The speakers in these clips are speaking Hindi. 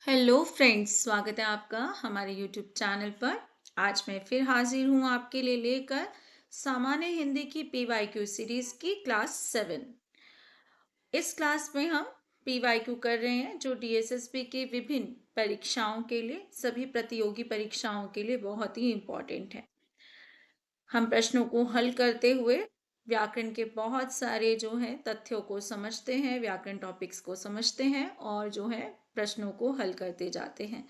हेलो फ्रेंड्स, स्वागत है आपका हमारे यूट्यूब चैनल पर। आज मैं फिर हाजिर हूँ आपके लिए लेकर सामान्य हिंदी की पीवाईक्यू सीरीज की क्लास 7। इस क्लास में हम पीवाईक्यू कर रहे हैं जो डीएसएसबी के विभिन्न परीक्षाओं के लिए, सभी प्रतियोगी परीक्षाओं के लिए बहुत ही इम्पोर्टेंट है। हम प्रश्नों को हल करते हुए व्याकरण के बहुत सारे जो है तथ्यों को समझते हैं, व्याकरण टॉपिक्स को समझते हैं और जो है प्रश्नों को हल करते जाते हैं।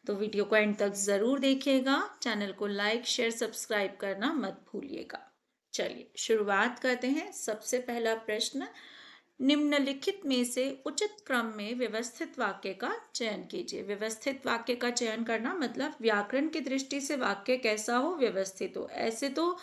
तो वीडियो को एंड तक ज़रूर देखिएगा। चैनल को लाइक, शेयर, सब्सक्राइब करना मत भूलिएगा। चलिए शुरुआत करते हैं। सबसे पहला प्रश्न, निम्नलिखित में से उचित क्रम में व्यवस्थित वाक्य का चयन कीजिए। व्यवस्थित वाक्य का चयन करना मतलब व्याकरण की दृष्टि से वाक्य कैसा हो, व्यवस्थित हो। ऐसे तो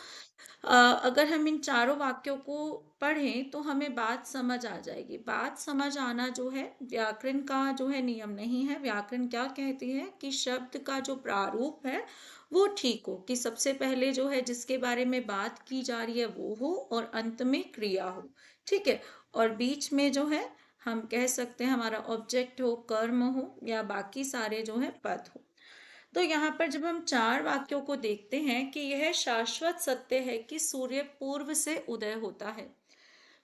अगर हम इन चारों वाक्यों को पढ़ें तो हमें बात समझ आ जाएगी। बात समझ आना जो है व्याकरण का जो है नियम नहीं है। व्याकरण क्या कहती है कि शब्द का जो प्रारूप है वो ठीक हो, कि सबसे पहले जो है जिसके बारे में बात की जा रही है वो हो और अंत में क्रिया हो। ठीक है। और बीच में जो है हम कह सकते हैं हमारा ऑब्जेक्ट हो, कर्म हो या बाकी सारे जो है पद हो। तो यहाँ पर जब हम चार वाक्यों को देखते हैं कि यह शाश्वत सत्य है कि सूर्य पूर्व से उदय होता है।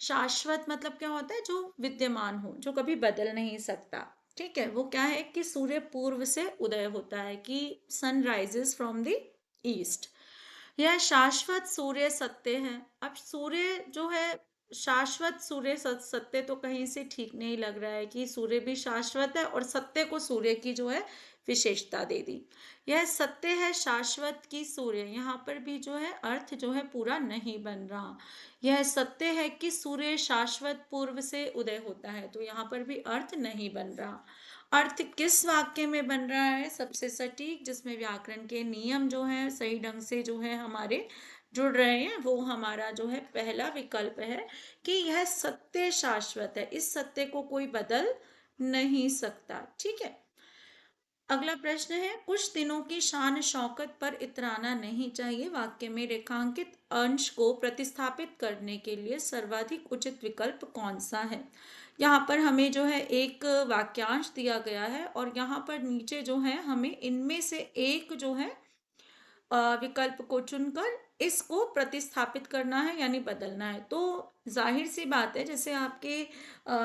शाश्वत मतलब क्या होता है, जो विद्यमान हो, जो कभी बदल नहीं सकता। ठीक है, वो क्या है कि सूर्य पूर्व से उदय होता है, कि sun rises from the east. यह शाश्वत सूर्य सत्य है। अब सूर्य जो है, शाश्वत सूर्य सत्य तो कहीं से ठीक नहीं लग रहा है कि सूर्य भी शाश्वत है और सत्य को सूर्य की जो है विशेषता दे दी। यह सत्य है शाश्वत की सूर्य, यहाँ पर भी जो है अर्थ जो है पूरा नहीं बन रहा। यह सत्य है कि सूर्य शाश्वत पूर्व से उदय होता है, तो यहाँ पर भी अर्थ नहीं बन रहा। अर्थ किस वाक्य में बन रहा है सबसे सटीक, जिसमें व्याकरण के नियम जो है सही ढंग से जो है हमारे जुड़ रहे हैं, वो हमारा जो है पहला विकल्प है कि यह सत्य शाश्वत है, इस सत्य को कोई बदल नहीं सकता। ठीक है। अगला प्रश्न है, कुछ दिनों की शान शौकत पर इतराना नहीं चाहिए। वाक्य में रेखांकित अंश को प्रतिस्थापित करने के लिए सर्वाधिक उचित विकल्प कौन सा है। यहाँ पर हमें जो है एक वाक्यांश दिया गया है और यहाँ पर नीचे जो है हमें इनमें से एक जो है विकल्प को चुनकर इसको प्रतिस्थापित करना है, यानी बदलना है। तो जाहिर सी बात है, जैसे आपके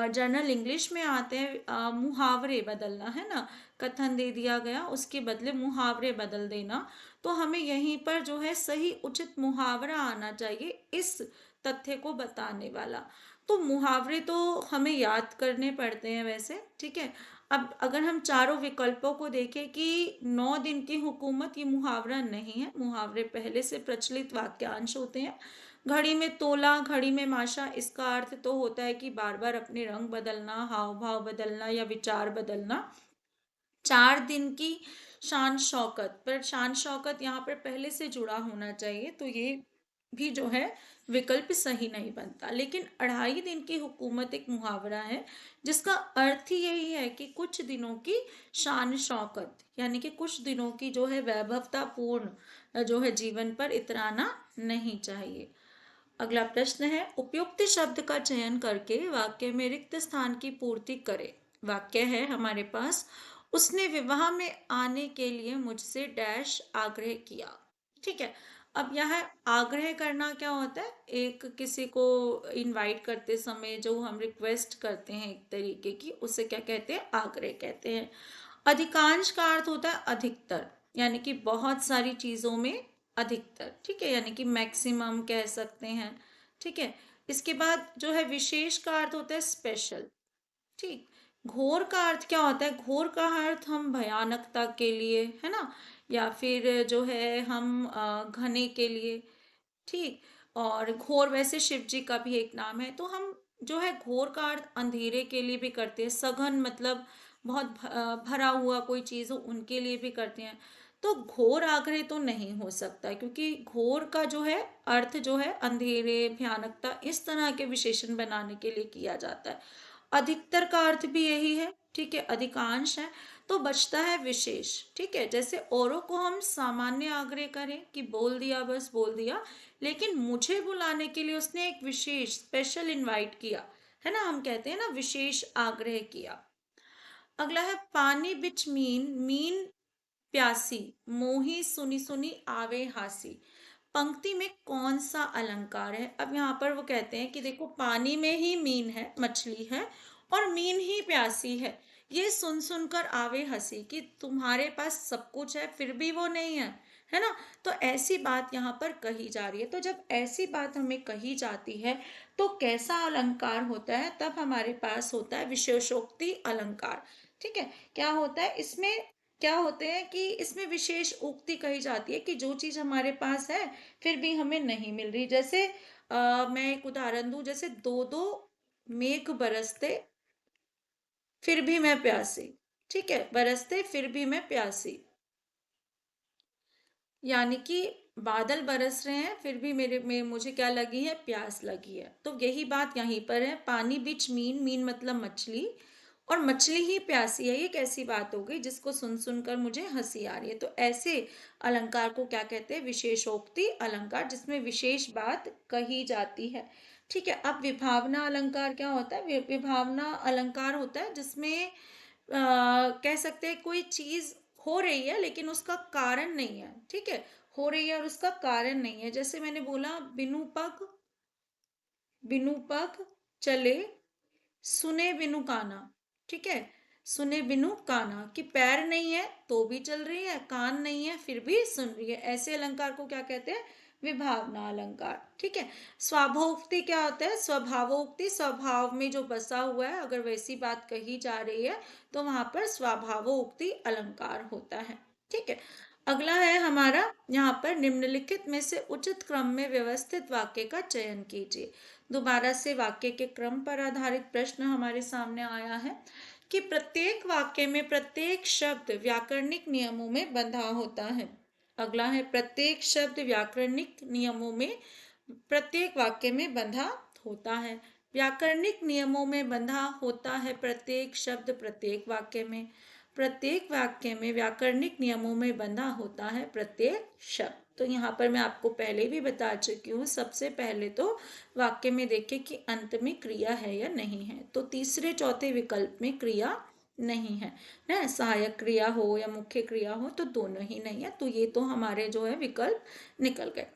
जर्नल इंग्लिश में आते हैं मुहावरे बदलना, है ना। कथन दे दिया गया, उसके बदले मुहावरे बदल देना। तो हमें यहीं पर जो है सही उचित मुहावरा आना चाहिए इस तथ्य को बताने वाला। तो मुहावरे तो हमें याद करने पड़ते हैं वैसे। ठीक है। अब अगर हम चारों विकल्पों को देखें कि 9 दिन की हुकूमत, ये मुहावरा नहीं है। मुहावरे पहले से प्रचलित वाक्यांश होते हैं। घड़ी में तोला, घड़ी में माशा, इसका अर्थ तो होता है कि बार बार अपने रंग बदलना, हाव भाव बदलना या विचार बदलना। 4 दिन की शान शौकत, पर शान शौकत यहाँ पर पहले से जुड़ा होना चाहिए, तो ये भी जो है विकल्प सही नहीं बनता। लेकिन 2.5 दिन की हुकूमत एक मुहावरा है जिसका अर्थ ही यही है कि कुछ दिनों की शान शौकत, यानी कि कुछ दिनों की जो है वैभवतापूर्ण जो है जीवन पर इतराना नहीं चाहिए। अगला प्रश्न है, उपयुक्त शब्द का चयन करके वाक्य में रिक्त स्थान की पूर्ति करें। वाक्य है हमारे पास, उसने विवाह में आने के लिए मुझसे डैश आग्रह किया। ठीक है। अब यह आग्रह करना क्या होता है, एक किसी को इनवाइट करते समय जो हम रिक्वेस्ट करते हैं एक तरीके की, उसे क्या कहते हैं, आग्रह कहते हैं। अधिकांश का अर्थ होता है अधिकतर, यानी कि बहुत सारी चीजों में अधिकतर। ठीक है, यानी कि मैक्सिमम कह सकते हैं। ठीक है। इसके बाद जो है विशेष का अर्थ होता है स्पेशल। ठीक। घोर का अर्थ क्या होता है, घोर का अर्थ हम भयानकता के लिए, है ना, या फिर जो है हम घने के लिए। ठीक। और घोर वैसे शिव जी का भी एक नाम है। तो हम जो है घोर का अर्थ अंधेरे के लिए भी करते हैं, सघन मतलब बहुत भरा हुआ कोई चीज़ हो उनके लिए भी करते हैं। तो घोर आग्रह तो नहीं हो सकता, क्योंकि घोर का जो है अर्थ जो है अंधेरे, भयानकता, इस तरह के विशेषण बनाने के लिए किया जाता है। अधिकतर का अर्थ भी यही है। ठीक है, अधिकांश है। तो बचता है विशेष। ठीक है, जैसे औरों को हम सामान्य आग्रह करें कि बोल दिया, बस बोल दिया, लेकिन मुझे बुलाने के लिए उसने एक विशेष स्पेशल इनवाइट किया, है ना, हम कहते हैं ना विशेष आग्रह किया। अगला है पानी बिच मीन, मीन प्यासी, मोही सुनी सुनी आवे हासी। पंक्ति में कौन सा अलंकार है? अब यहाँ पर वो कहते हैं कि देखो पानी में ही मीन है, मछली है, और मीन ही प्यासी है। ये सुन सुनकर आवे हंसी, कि तुम्हारे पास सब कुछ है फिर भी वो नहीं है ना? तो ऐसी बात यहाँ पर कही जा रही है। तो जब ऐसी बात हमें कही जाती है तो कैसा अलंकार होता है? तब हमारे पास होता है विशेषोक्ति अलंकार। ठीक है, क्या होता है इसमें? क्या होते हैं कि इसमें विशेष उक्ति कही जाती है कि जो चीज हमारे पास है फिर भी हमें नहीं मिल रही। जैसे मैं एक उदाहरण दूं, जैसे दो दो मेघ बरसते फिर भी मैं प्यासी। ठीक है, बरसते फिर भी मैं प्यासी, यानी कि बादल बरस रहे हैं फिर भी मेरे में मुझे क्या लगी है? प्यास लगी है। तो यही बात यहीं पर है, पानी बीच मीन, मीन मतलब मछली, और मछली ही प्यासी है। ये कैसी बात हो गई जिसको सुन सुनकर मुझे हंसी आ रही है? तो ऐसे अलंकार को क्या कहते हैं? विशेषोक्ति अलंकार, जिसमें विशेष बात कही जाती है। ठीक है, अब विभावना अलंकार क्या होता है? विभावना अलंकार होता है जिसमें कह सकते हैं कोई चीज हो रही है लेकिन उसका कारण नहीं है। ठीक है, हो रही है और उसका कारण नहीं है। जैसे मैंने बोला बिनु पग चले, सुने बिनु काना। ठीक है, सुने बिनु काना, कि पैर नहीं है तो भी चल रही है, कान नहीं है फिर भी सुन रही है। ऐसे अलंकार को क्या कहते हैं? विभावना अलंकार। ठीक है, स्वाभोक्ति क्या होता है? स्वभावोक्ति, स्वभाव में जो बसा हुआ है अगर वैसी बात कही जा रही है तो वहां पर स्वभावोक्ति अलंकार होता है। ठीक है, अगला है हमारा यहाँ पर निम्नलिखित में से उचित क्रम में व्यवस्थित वाक्य का चयन कीजिए। दोबारा से वाक्य के क्रम पर आधारित प्रश्न हमारे सामने आया है कि प्रत्येक वाक्य में प्रत्येक शब्द व्याकरणिक नियमों में बंधा होता है। अगला है प्रत्येक शब्द व्याकरणिक नियमों में प्रत्येक वाक्य में बंधा होता है। व्याकरणिक नियमों में बंधा होता है प्रत्येक शब्द प्रत्येक वाक्य में। प्रत्येक वाक्य में व्याकरणिक नियमों में बंधा होता है प्रत्येक शब्द। तो यहाँ पर मैं आपको पहले भी बता चुकी हूँ। सबसे पहले तो वाक्य में देखें कि अंत में क्रिया है या नहीं है। तो तीसरे चौथे विकल्प में क्रिया नहीं है ना, सहायक क्रिया हो या मुख्य क्रिया हो तो दोनों ही नहीं है। तो ये तो हमारे जो है विकल्प निकल गए।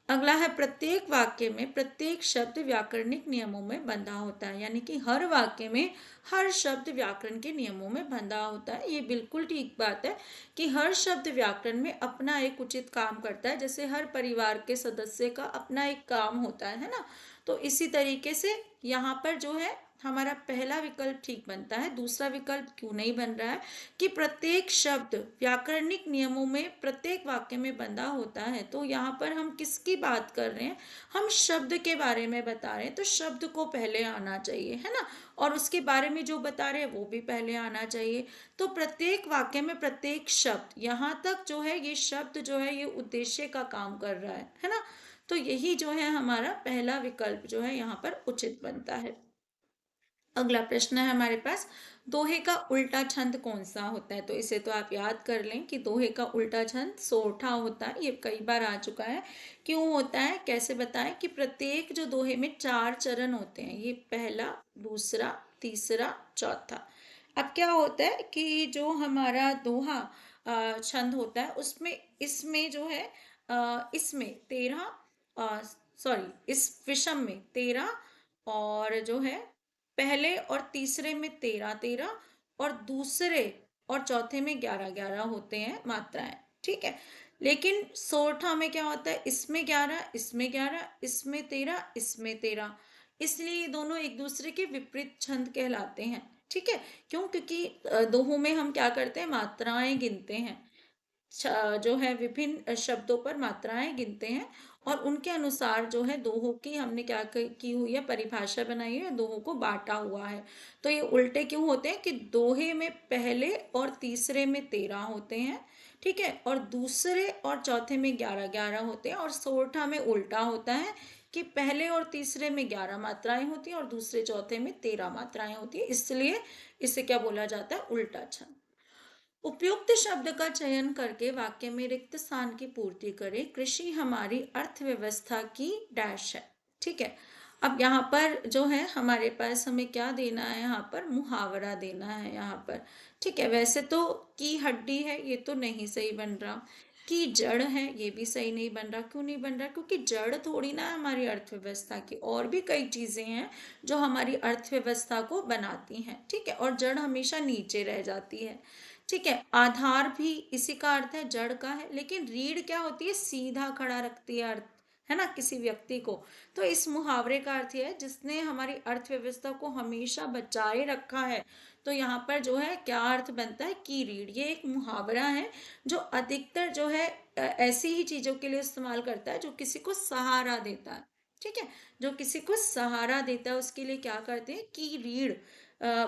अगला है प्रत्येक वाक्य में प्रत्येक शब्द व्याकरणिक नियमों में बंधा होता है, यानी कि हर वाक्य में हर शब्द व्याकरण के नियमों में बंधा होता है। ये बिल्कुल ठीक बात है कि हर शब्द व्याकरण में अपना एक उचित काम करता है। जैसे हर परिवार के सदस्य का अपना एक काम होता है ना? तो इसी तरीके से यहाँ पर जो है हमारा पहला विकल्प ठीक बनता है। दूसरा विकल्प क्यों नहीं बन रहा है? कि प्रत्येक शब्द व्याकरणिक नियमों में प्रत्येक वाक्य में बंधा होता है। तो यहाँ पर हम किसकी बात कर रहे हैं? हम शब्द के बारे में बता रहे हैं, तो शब्द को पहले आना चाहिए, है ना? और उसके बारे में जो बता रहे हैं वो भी पहले आना चाहिए। तो प्रत्येक वाक्य में प्रत्येक शब्द, यहाँ तक जो है ये शब्द जो है ये उद्देश्य का काम कर रहा है ना? तो यही जो है हमारा पहला विकल्प जो है यहाँ पर उचित बनता है। अगला प्रश्न है हमारे पास, दोहे का उल्टा छंद कौन सा होता है? तो इसे तो आप याद कर लें कि दोहे का उल्टा छंद सोरठा होता है। ये कई बार आ चुका है। क्यों होता है, कैसे बताएं? कि प्रत्येक जो दोहे में 4 चरण होते हैं, ये पहला, दूसरा, तीसरा, चौथा। अब क्या होता है कि जो हमारा दोहा छंद होता है उसमें इसमें जो है इसमें 13, सॉरी इस विषम में 13, और जो है पहले और तीसरे में 13 13, और दूसरे और चौथे में 11 11 होते हैं मात्राएं। ठीक है, लेकिन सोरठा में क्या होता है? इसमें 11, इसमें 11, इसमें 13, इसमें 13। इसलिए ये दोनों एक दूसरे के विपरीत छंद कहलाते हैं। ठीक है, क्यों? क्योंकि दोहों में हम क्या करते हैं? मात्राएं गिनते हैं। जो है विभिन्न शब्दों पर मात्राएं गिनते हैं और उनके अनुसार जो है दोहों की हमने क्या की हुई है? परिभाषा बनाई है, दोहों को बांटा हुआ है। तो ये उल्टे क्यों होते हैं? कि दोहे में पहले और तीसरे में 13 होते हैं, ठीक है, और दूसरे और चौथे में 11 11 होते हैं, और सोरठा में उल्टा होता है कि पहले और तीसरे में 11 मात्राएं होती हैं और दूसरे चौथे में 13 मात्राएं होती है। इसलिए इसे क्या बोला जाता है? उल्टा छंद। उपयुक्त शब्द का चयन करके वाक्य में रिक्त स्थान की पूर्ति करें। कृषि हमारी अर्थव्यवस्था की डैश है। ठीक है, अब यहाँ पर जो है हमारे पास हमें क्या देना है, यहाँ पर मुहावरा देना है यहाँ पर। ठीक है, वैसे तो की हड्डी है ये तो नहीं सही बन रहा, की जड़ है ये भी सही नहीं बन रहा। क्यों नहीं बन रहा? क्योंकि जड़ थोड़ी ना है हमारी अर्थव्यवस्था की, और भी कई चीजें हैं जो हमारी अर्थव्यवस्था को बनाती हैं। ठीक है, और जड़ हमेशा नीचे रह जाती है। ठीक है, आधार भी इसी का अर्थ है, जड़ का है। लेकिन रीढ़ क्या होती है? सीधा खड़ा रखती है अर्थ, है ना, किसी व्यक्ति को। तो इस मुहावरे का अर्थ यह है जिसने हमारी अर्थव्यवस्था को हमेशा बचाए रखा है। तो यहाँ पर जो है क्या अर्थ बनता है? की रीढ़। ये एक मुहावरा है जो अधिकतर जो है ऐसी ही चीजों के लिए इस्तेमाल करता है जो किसी को सहारा देता है। ठीक है, जो किसी को सहारा देता है उसके लिए क्या करते हैं? की रीढ़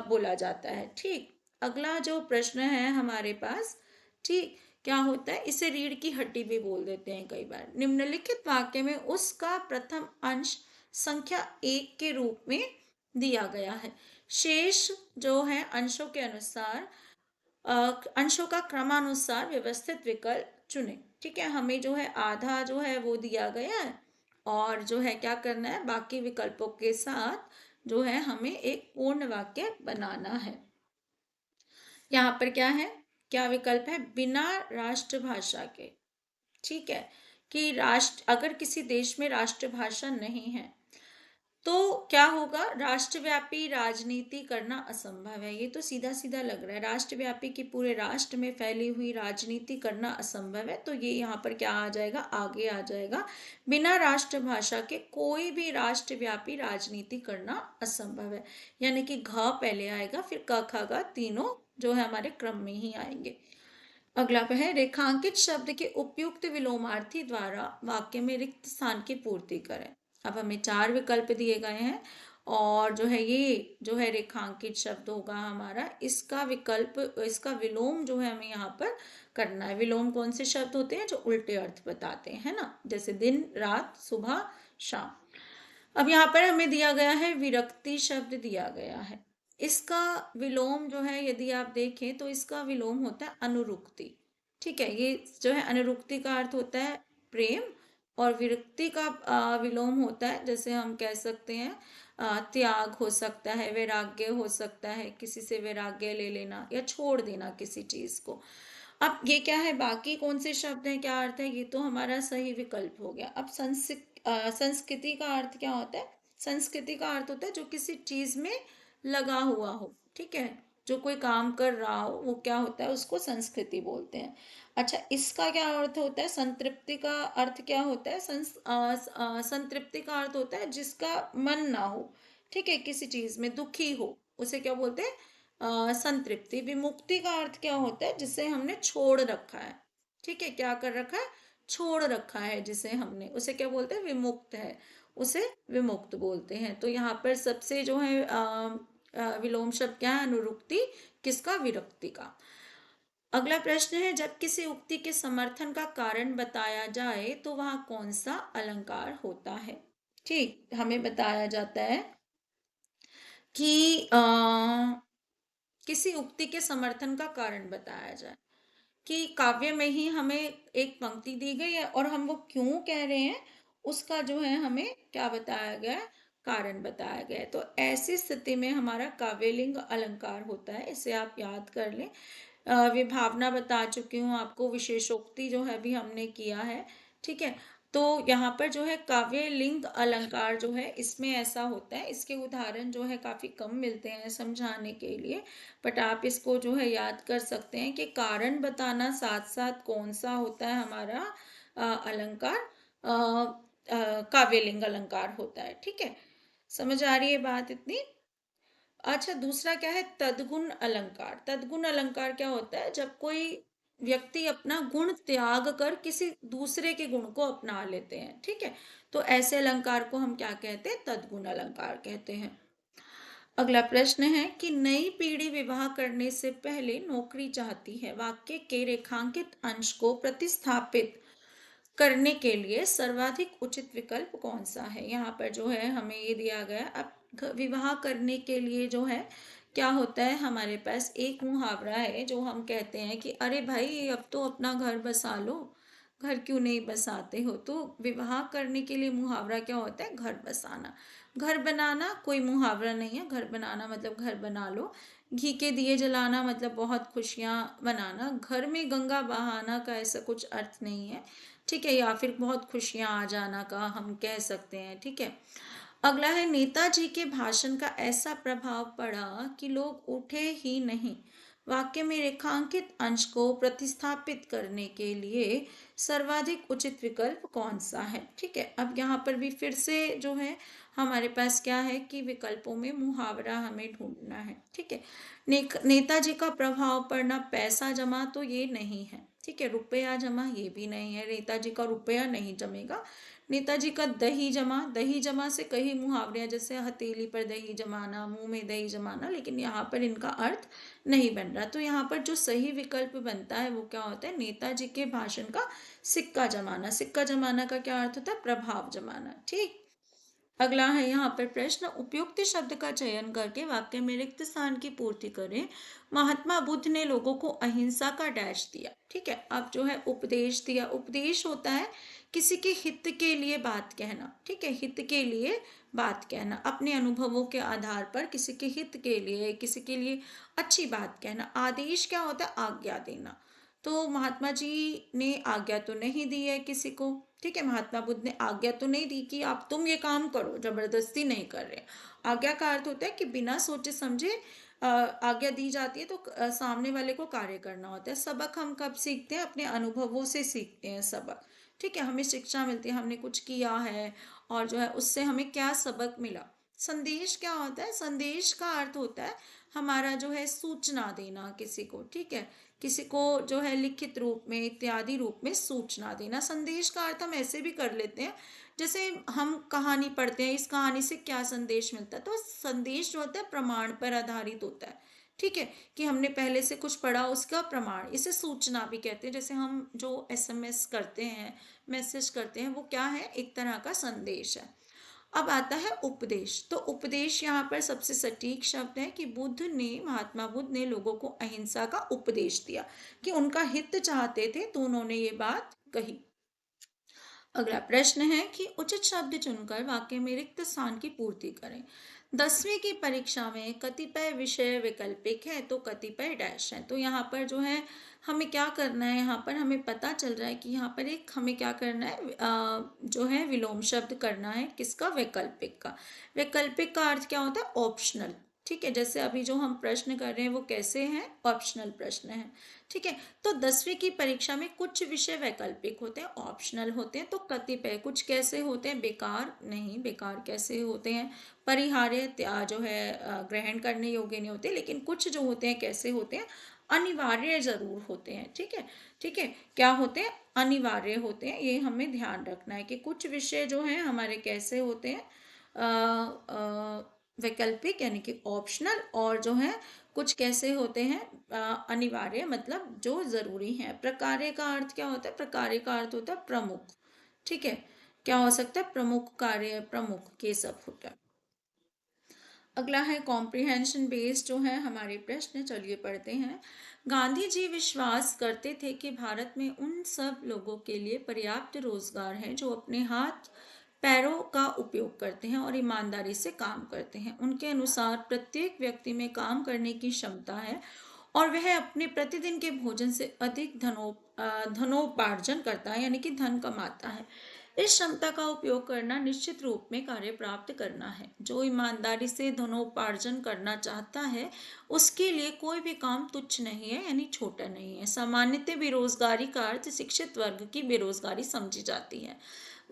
बोला जाता है। ठीक, अगला जो प्रश्न है हमारे पास, ठीक, क्या होता है? इसे रीढ़ की हड्डी भी बोल देते हैं कई बार। निम्नलिखित वाक्य में उसका प्रथम अंश संख्या एक के रूप में दिया गया है। शेष जो है अंशों के अनुसार अंशों का क्रमानुसार व्यवस्थित विकल्प चुने। ठीक है, हमें जो है आधा जो है वो दिया गया है, और जो है क्या करना है? बाकी विकल्पों के साथ जो है हमें एक पूर्ण वाक्य बनाना है। यहाँ पर क्या है? क्या विकल्प है? बिना राष्ट्रभाषा के। ठीक है, कि राष्ट्र, अगर किसी देश में राष्ट्रभाषा नहीं है तो क्या होगा? राष्ट्रव्यापी राजनीति करना असंभव है। ये तो सीधा सीधा लग रहा है, राष्ट्रव्यापी की पूरे राष्ट्र में फैली हुई राजनीति करना असंभव है। तो ये यहाँ पर क्या आ जाएगा? आगे आ जाएगा, बिना राष्ट्रभाषा के कोई भी राष्ट्रव्यापी राजनीति करना असंभव है। यानी कि घ पहले आएगा, फिर क ख ग तीनों जो है हमारे क्रम में ही आएंगे। अगला है रेखांकित शब्द के उपयुक्त विलोमार्थी द्वारा वाक्य में रिक्त स्थान की पूर्ति करें। अब हमें चार विकल्प दिए गए हैं, और जो है ये जो है रेखांकित शब्द होगा हमारा, इसका विकल्प, इसका विलोम जो है हमें यहाँ पर करना है। विलोम कौन से शब्द होते हैं? जो उल्टे अर्थ बताते हैं, है ना, जैसे दिन, रात, सुबह, शाम। अब यहाँ पर हमें दिया गया है विरक्ति शब्द दिया गया है। इसका विलोम जो है यदि आप देखें तो इसका विलोम होता है अनुरुक्ति। ठीक है, ये जो है अनुरुक्ति का अर्थ होता है प्रेम, और विरक्ति का विलोम होता है, जैसे हम कह सकते हैं त्याग हो सकता है, वैराग्य हो सकता है, किसी से वैराग्य ले लेना या छोड़ देना किसी चीज को। अब ये क्या है? बाकी कौन से शब्द हैं, क्या अर्थ है? ये तो हमारा सही विकल्प हो गया। अब संस्कृति का अर्थ क्या होता है? संस्कृति का अर्थ होता है जो किसी चीज में लगा हुआ हो। ठीक है, जो कोई काम कर रहा हो वो क्या होता है? उसको संस्कृति बोलते हैं। अच्छा, इसका क्या अर्थ होता है? संतृप्ति का अर्थ क्या होता है? संतृप्ति का अर्थ होता है जिसका मन ना हो। ठीक है, किसी चीज में दुखी हो, उसे क्या बोलते हैं? संतृप्ति। विमुक्ति का अर्थ क्या होता है? जिसे हमने छोड़ रखा है। ठीक है, क्या कर रखा है? छोड़ रखा है जिसे हमने, उसे क्या बोलते हैं? विमुक्त है, उसे विमुक्त बोलते हैं। तो यहाँ पर सबसे जो है विलोम शब्द क्या है? अनुरुक्ति। किसका? विरक्ति का। अगला प्रश्न है, जब किसी उक्ति के समर्थन का कारण बताया जाए तो वह कौन सा अलंकार होता है? ठीक, हमें बताया जाता है कि किसी उक्ति के समर्थन का कारण बताया जाए, कि काव्य में ही हमें एक पंक्ति दी गई है और हम वो क्यों कह रहे हैं उसका जो है हमें क्या बताया गया है? कारण बताया गया है। तो ऐसी स्थिति में हमारा काव्यलिंग अलंकार होता है, इसे आप याद कर लें। विभावना बता चुकी हूँ आपको, विशेषोक्ति जो है भी हमने किया है। ठीक है, तो यहाँ पर जो है काव्य लिंग अलंकार जो है इसमें ऐसा होता है, इसके उदाहरण जो है काफी कम मिलते हैं समझाने के लिए, बट आप इसको जो है याद कर सकते हैं कि कारण बताना साथ साथ कौन सा होता है हमारा अलंकार? काव्यलिंग अलंकार होता है। ठीक है, समझ आ रही है बात इतनी? अच्छा, दूसरा क्या है? तद्गुण अलंकार। तद्गुण अलंकार क्या होता है? जब कोई व्यक्ति अपना गुण त्याग कर किसी दूसरे के गुण को अपना लेते हैं। ठीक है, तो ऐसे अलंकार को हम क्या कहते हैं? तद्गुण अलंकार कहते हैं। अगला प्रश्न है कि नई पीढ़ी विवाह करने से पहले नौकरी चाहती है, वाक्य के रेखांकित अंश को प्रतिस्थापित करने के लिए सर्वाधिक उचित विकल्प कौन सा है? यहाँ पर जो है हमें ये दिया गया। अब विवाह करने के लिए जो है क्या होता है, हमारे पास एक मुहावरा है जो हम कहते हैं कि अरे भाई अब तो अपना घर बसा लो, घर क्यों नहीं बसाते हो? तो विवाह करने के लिए मुहावरा क्या होता है? घर बसाना। घर बनाना कोई मुहावरा नहीं है, घर बनाना मतलब घर बना लो। घी के दिए जलाना मतलब बहुत खुशियाँ मनाना। घर में गंगा बहाना का ऐसा कुछ अर्थ नहीं है, ठीक है? या फिर बहुत खुशियाँ आ जाना का हम कह सकते हैं, ठीक है? अगला है, नेताजी के भाषण का ऐसा प्रभाव पड़ा कि लोग उठे ही नहीं। वाक्य में रेखांकित अंश को प्रतिस्थापित करने के लिए सर्वाधिक उचित विकल्प कौन सा है? ठीक है, अब यहाँ पर भी फिर से जो है हमारे पास क्या है कि विकल्पों में मुहावरा हमें ढूंढना है, ठीक है? नेताजी का प्रभाव पड़ना, पैसा जमा तो ये नहीं है, ठीक है? रुपया जमा ये भी नहीं है, नेताजी का रुपया नहीं जमेगा। नेताजी का दही जमा से कई मुहावरे हैं, जैसे हथेली पर दही जमाना, मुंह में दही जमाना, लेकिन यहाँ पर इनका अर्थ नहीं बन रहा। तो यहाँ पर जो सही विकल्प बनता है वो क्या होता है? नेताजी के भाषण का सिक्का जमाना। सिक्का जमाना का क्या अर्थ होता है? प्रभाव जमाना, ठीक। अगला है यहाँ पर प्रश्न, उपयुक्त शब्द का चयन करके वाक्य में रिक्त स्थान की पूर्ति करें। महात्मा बुद्ध ने लोगों को अहिंसा का डैश दिया, ठीक है? अब जो है उपदेश दिया। उपदेश होता है किसी के हित के लिए बात कहना, ठीक है? हित के लिए बात कहना, अपने अनुभवों के आधार पर किसी के हित के लिए, किसी के लिए अच्छी बात कहना। आदेश क्या होता है? आज्ञा देना। तो महात्मा जी ने आज्ञा तो नहीं दी है किसी को, ठीक है? महात्मा बुद्ध ने आज्ञा तो नहीं दी कि आप तुम ये काम करो, जबरदस्ती नहीं कर रहे। आज्ञा का अर्थ होता है कि बिना सोचे समझे आज्ञा दी जाती है, तो सामने वाले को कार्य करना होता है। सबक हम कब सीखते हैं? अपने अनुभवों से सीखते हैं सबक, ठीक है? हमें शिक्षा मिलती है, हमने कुछ किया है और जो है उससे हमें क्या सबक मिला। संदेश क्या होता है? संदेश का अर्थ होता है हमारा जो है सूचना देना किसी को, ठीक है? किसी को जो है लिखित रूप में, इत्यादि रूप में सूचना देना। संदेश का अर्थ हम ऐसे भी कर लेते हैं, जैसे हम कहानी पढ़ते हैं, इस कहानी से क्या संदेश मिलता है? तो संदेश जो होता है प्रमाण पर आधारित होता है, ठीक है? कि हमने पहले से कुछ पढ़ा, उसका प्रमाण, इसे सूचना भी कहते हैं। जैसे हम जो एसएमएस करते हैं, मैसेज करते हैं, वो क्या है? एक तरह का संदेश है। अब आता है उपदेश। तो उपदेश यहाँ पर सबसे सटीक शब्द है कि महात्मा बुद्ध ने लोगों को अहिंसा का उपदेश दिया, कि उनका हित चाहते थे तो उन्होंने ये बात कही। अगला प्रश्न है कि उचित शब्द चुनकर वाक्य में रिक्त स्थान की पूर्ति करें। 10वीं की परीक्षा में कतिपय विषय वैकल्पिक है तो कतिपय डैश है। तो यहाँ पर जो है हमें क्या करना है? यहाँ पर हमें पता चल रहा है कि यहाँ पर एक हमें क्या करना है, जो है विलोम शब्द करना है। किसका? वैकल्पिक का। वैकल्पिक का अर्थ क्या होता है? ऑप्शनल, ठीक है? जैसे अभी जो हम प्रश्न कर रहे हैं वो कैसे हैं? ऑप्शनल प्रश्न है, ठीक है? तो 10वीं की परीक्षा में कुछ विषय वैकल्पिक होते हैं, ऑप्शनल होते हैं। तो कतिपय कुछ कैसे होते हैं? बेकार नहीं, बेकार कैसे होते हैं? परिहार्य जो है ग्रहण करने योग्य नहीं होते। लेकिन कुछ जो होते हैं कैसे होते हैं? अनिवार्य जरूर होते हैं, ठीक है? ठीक है, क्या होते हैं? अनिवार्य होते हैं। ये हमें ध्यान रखना है कि कुछ विषय जो हैं हमारे कैसे होते हैं? वैकल्पिक यानी कि ऑप्शनल, और जो है कुछ कैसे होते हैं? अनिवार्य मतलब जो जरूरी है। प्रकार्य का अर्थ क्या होता है? प्रकार्य का अर्थ होता है प्रमुख, ठीक है? क्या हो सकता है? प्रमुख कार्य, प्रमुख, ये सब होता है। अगला है कॉम्प्रिहेंशन बेस्ड जो है हमारे प्रश्न, चलिए पढ़ते हैं। गांधी जी विश्वास करते थे कि भारत में उन सब लोगों के लिए पर्याप्त रोजगार है जो अपने हाथ पैरों का उपयोग करते हैं और ईमानदारी से काम करते हैं। उनके अनुसार प्रत्येक व्यक्ति में काम करने की क्षमता है और वह अपने प्रतिदिन के भोजन से अधिक धनोपार्जन करता है, यानी कि धन कमाता है। इस क्षमता का उपयोग करना निश्चित रूप में कार्य प्राप्त करना है। जो ईमानदारी से धनोपार्जन करना चाहता है उसके लिए कोई भी काम तुच्छ नहीं है, यानी छोटा नहीं है। सामान्यतः बेरोजगारी का अर्थ शिक्षित वर्ग की बेरोजगारी समझी जाती है।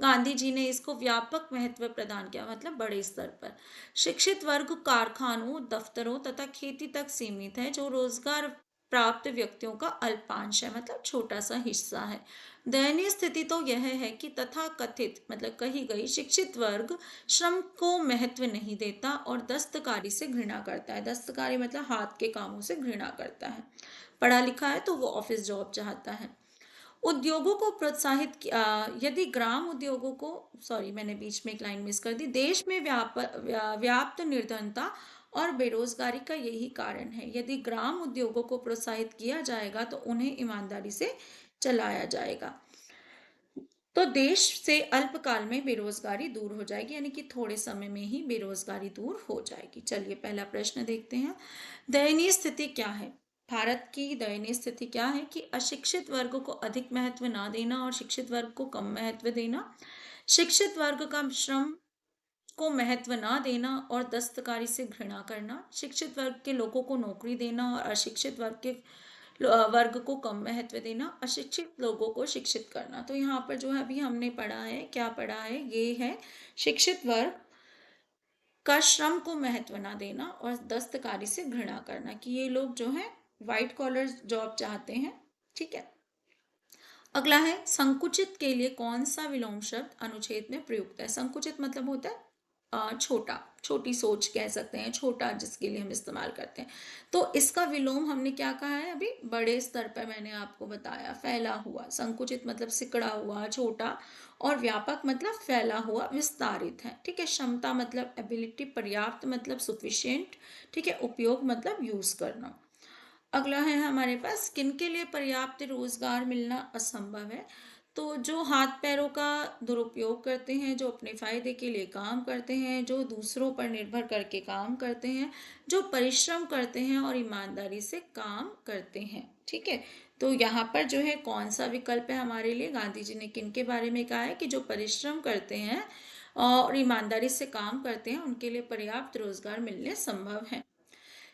गांधी जी ने इसको व्यापक महत्व प्रदान किया, मतलब बड़े स्तर पर। शिक्षित वर्ग कारखानों, दफ्तरों तथा खेती तक सीमित है, जो रोजगार प्राप्त व्यक्तियों का अल्पांश है, मतलब छोटा सा हिस्सा है। दयनीय स्थिति तो यह है कि तथा कथित मतलब कही गई शिक्षित वर्ग श्रम को महत्व नहीं देता और दस्तकारी से घृणा करता है। दस्तकारी मतलब हाथ के कामों से घृणा करता है। पढ़ा लिखा है तो वो ऑफिस जॉब चाहता है। उद्योगों को प्रोत्साहित यदि ग्राम उद्योगों को, सॉरी मैंने बीच में एक लाइन मिस कर दी। देश में व्याप्त निर्धनता और बेरोजगारी का यही कारण है। यदि ग्राम उद्योगों को प्रोत्साहित किया जाएगा तो उन्हें ईमानदारी से चलाया जाएगा। तो देश से अल्पकाल में बेरोजगारी दूर हो जाएगी, यानी कि थोड़े समय में ही बेरोजगारी दूर हो जाएगी। चलिए पहला प्रश्न देखते हैं। दयनीय स्थिति क्या है? भारत की दयनीय स्थिति क्या है कि अशिक्षित वर्ग को अधिक महत्व ना देना और शिक्षित वर्ग को कम महत्व देना, शिक्षित वर्ग का श्रम को महत्व ना देना और दस्तकारी से घृणा करना, शिक्षित वर्ग के लोगों को नौकरी देना और अशिक्षित वर्ग के वर्ग को कम महत्व देना, अशिक्षित लोगों को शिक्षित करना। तो यहाँ पर जो है अभी हमने पढ़ा है, क्या पढ़ा है, ये है शिक्षित वर्ग का श्रम को महत्व ना देना और दस्तकारी से घृणा करना, कि ये लोग जो है व्हाइट कॉलर जॉब चाहते हैं। ठीक है। अगला है संकुचित के लिए कौन सा विलोम शब्द अनुच्छेद में प्रयुक्त है? संकुचित मतलब होता है छोटा, छोटी सोच कह सकते हैं, छोटा जिसके लिए हम इस्तेमाल करते हैं। तो इसका विलोम हमने क्या कहा है अभी? बड़े स्तर पर मैंने आपको बताया, फैला हुआ। संकुचित मतलब सिकड़ा हुआ, छोटा, और व्यापक मतलब फैला हुआ, विस्तारित है। ठीक है। क्षमता मतलब एबिलिटी, पर्याप्त मतलब सुफिशियंट। ठीक है। उपयोग मतलब यूज करना। अगला है हमारे पास किनके लिए पर्याप्त रोजगार मिलना असंभव है? तो जो हाथ पैरों का दुरुपयोग करते हैं, जो अपने फायदे के लिए काम करते हैं, जो दूसरों पर निर्भर करके काम करते हैं, जो परिश्रम करते हैं और ईमानदारी से काम करते हैं। ठीक है। तो यहाँ पर जो है कौन सा विकल्प है हमारे लिए? गांधी जी ने किनके बारे में कहा है कि जो परिश्रम करते हैं और ईमानदारी से काम करते हैं उनके लिए पर्याप्त रोजगार मिलने संभव है।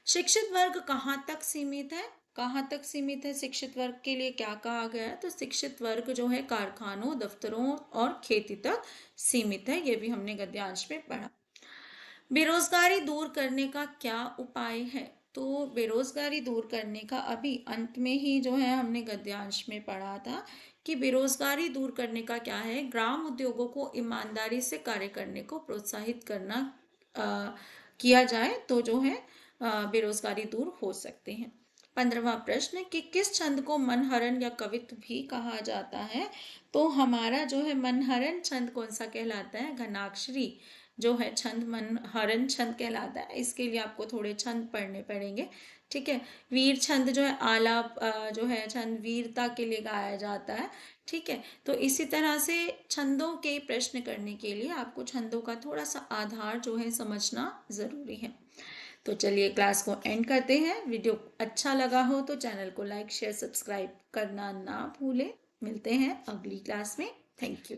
शिक्षित वर्ग कहाँ तक सीमित है? कहाँ तक सीमित है शिक्षित वर्ग के लिए? क्या कहा गया है? तो शिक्षित वर्ग जो है कारखानों, दफ्तरों और खेती तक सीमित है। ये भी हमने गद्यांश में पढ़ा। बेरोजगारी दूर करने का क्या उपाय है? तो बेरोजगारी दूर करने का अभी अंत में ही जो है हमने गद्यांश में पढ़ा था कि बेरोजगारी दूर करने का क्या है? ग्राम उद्योगों को ईमानदारी से कार्य करने को प्रोत्साहित करना किया जाए तो जो है बेरोजगारी दूर हो सकते हैं। 15वां प्रश्न कि किस छंद को मनहरण या कवित्व भी कहा जाता है? तो हमारा जो है मनहरण छंद कौन सा कहलाता है? घनाक्षरी जो है छंद मनहरण छंद कहलाता है। इसके लिए आपको थोड़े छंद पढ़ने पड़ेंगे। ठीक है। वीर छंद जो है आलाप जो है छंद वीरता के लिए गाया जाता है। ठीक है। तो इसी तरह से छंदों के प्रश्न करने के लिए आपको छंदों का थोड़ा सा आधार जो है समझना जरूरी है। तो चलिए क्लास को एंड करते हैं। वीडियो अच्छा लगा हो तो चैनल को लाइक शेयर सब्सक्राइब करना ना भूलें। मिलते हैं अगली क्लास में। Thank you.